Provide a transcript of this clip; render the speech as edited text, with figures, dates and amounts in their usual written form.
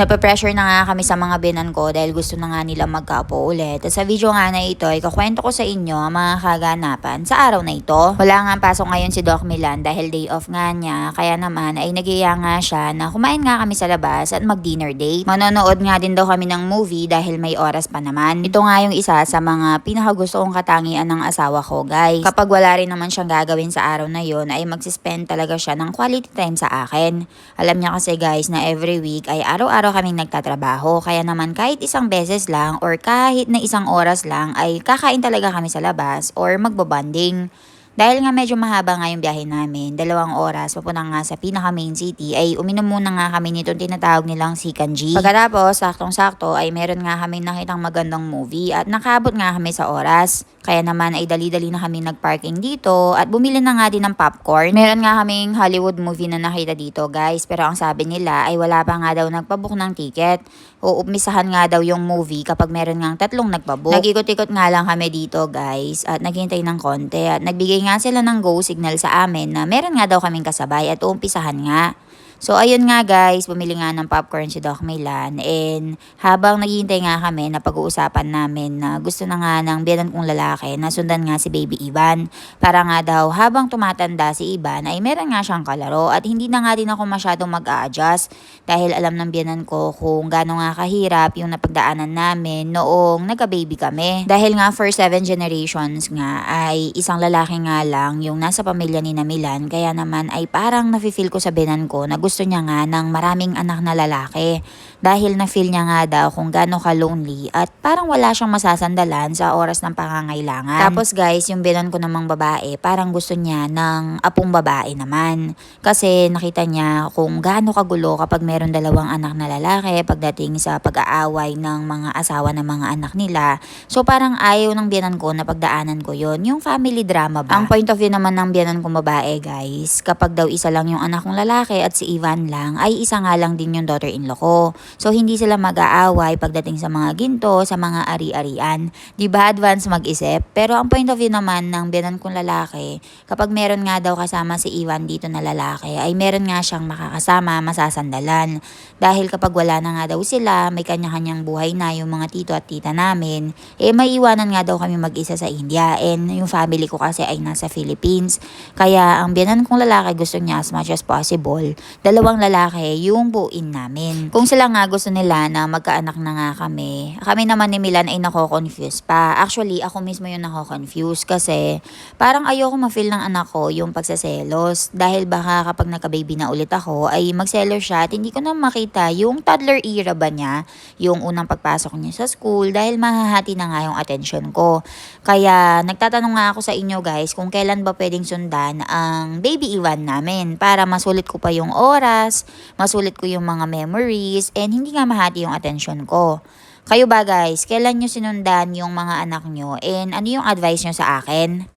Nape-pressure na nga kami sa mga binan ko dahil gusto na nga nila magkaapo ulit. At sa video nga na ito, ikakwento ko sa inyo ang mga kaganapan sa araw na ito. Wala nga pasok ngayon si Doc Milan dahil day off nga niya. Kaya naman ay nagiya nga siya na kumain nga kami sa labas at mag-dinner date. Manonood nga din daw kami ng movie dahil may oras pa naman. Ito nga yung isa sa mga pinakagusto kong katangian ng asawa ko, guys. Kapag wala rin naman siyang gagawin sa araw na yon ay magsispend talaga siya ng quality time sa akin. Alam niya kasi, guys, na every week ay araw-araw kaming nagtatrabaho, kaya naman kahit isang beses lang or kahit na isang oras lang ay kakain talaga kami sa labas or magbabanding. Dahil nga medyo mahaba nga yung biyahe namin, 2 oras papunta nga sa pinaka main city, ay uminom muna nga kami nitong tinatawag nilang Sikanji. Pagkatapos, saktong-sakto ay meron nga kami nakitang magandang movie at nakabot nga kami sa oras. Kaya naman ay dali-dali na kami nagparking dito at bumili na nga din ng popcorn. Meron nga kaming Hollywood movie na nakita dito, guys, pero ang sabi nila ay wala pa nga daw nagpabook ng ticket. Uumpisahan nga daw yung movie kapag meron nga 3 nagpabook. Nag-ikot-ikot nga lang kami dito, guys, at naghintay ng konti at nagbigay nga sila ng go signal sa amin na meron nga daw kaming kasabay at uumpisahan nga. So, ayun nga, guys, bumili nga ng popcorn si Doc Milan, and habang naghihintay nga kami na pag-uusapan namin na gusto na nga ng biyanan kong lalaki na sundan nga si Baby Ivan. Para nga daw habang tumatanda si Ivan ay meron nga siyang kalaro at hindi na nga din ako masyadong mag-a-adjust dahil alam ng biyanan ko kung gaano nga kahirap yung napagdaanan namin noong nagka-baby kami. Dahil nga for 7 generations nga ay isang lalaki nga lang yung nasa pamilya ni na Milan, kaya naman ay parang nafe-feel ko sa biyanan ko na gusto niya nga ng maraming anak na lalaki dahil na-feel niya nga daw kung gaano ka-lonely at parang wala siyang masasandalan sa oras ng pangangailangan. Tapos, guys, yung binan ko namang babae, parang gusto niya ng apong babae naman kasi nakita niya kung gaano kagulo kapag meron 2 anak na lalaki pagdating sa pag-aaway ng mga asawa ng mga anak nila. So parang ayaw ng biyanan ko na pagdaanan ko yon, yung family drama ba. Ang point of view naman ng biyanan kong babae, guys, kapag daw isa lang yung anak kong lalaki at si Ivan lang, ay isa nga lang din yung daughter-in-law ko. So, hindi sila mag-aaway pagdating sa mga ginto, sa mga ari-arian. Di ba, advance mag-isip? Pero ang point of view naman ng biyanan kong lalaki, kapag meron nga daw kasama si Ivan dito na lalaki, ay meron nga siyang makakasama, masasandalan. Dahil kapag wala na nga daw sila, may kanya-kanyang buhay na yung mga tito at tita namin, eh may iwanan nga daw kami mag-isa sa India. And yung family ko kasi ay nasa Philippines. Kaya ang biyanan kong lalaki gusto niya as much as possible 2 lalaki yung buuin namin. Kung sila nga gusto nila na magkaanak na nga kami naman ni Milan ay nako-confuse pa. Actually, ako mismo yung nako-confuse kasi parang ayoko ma-feel ng anak ko yung pagsaselos dahil baka kapag nagka-baby na ulit ako ay magselos siya at hindi ko na makita yung toddler era ba niya, yung unang pagpasok niya sa school dahil mahahati na nga yung attention ko. Kaya nagtatanong nga ako sa inyo, guys, kung kailan ba pwedeng sundan ang baby Ivan namin para masulit ko pa yung oras, masulit ko yung mga memories, and hindi nga mahati yung attention ko. Kayo ba, guys, kailan nyo sinundan yung mga anak nyo, and ano yung advice nyo sa akin?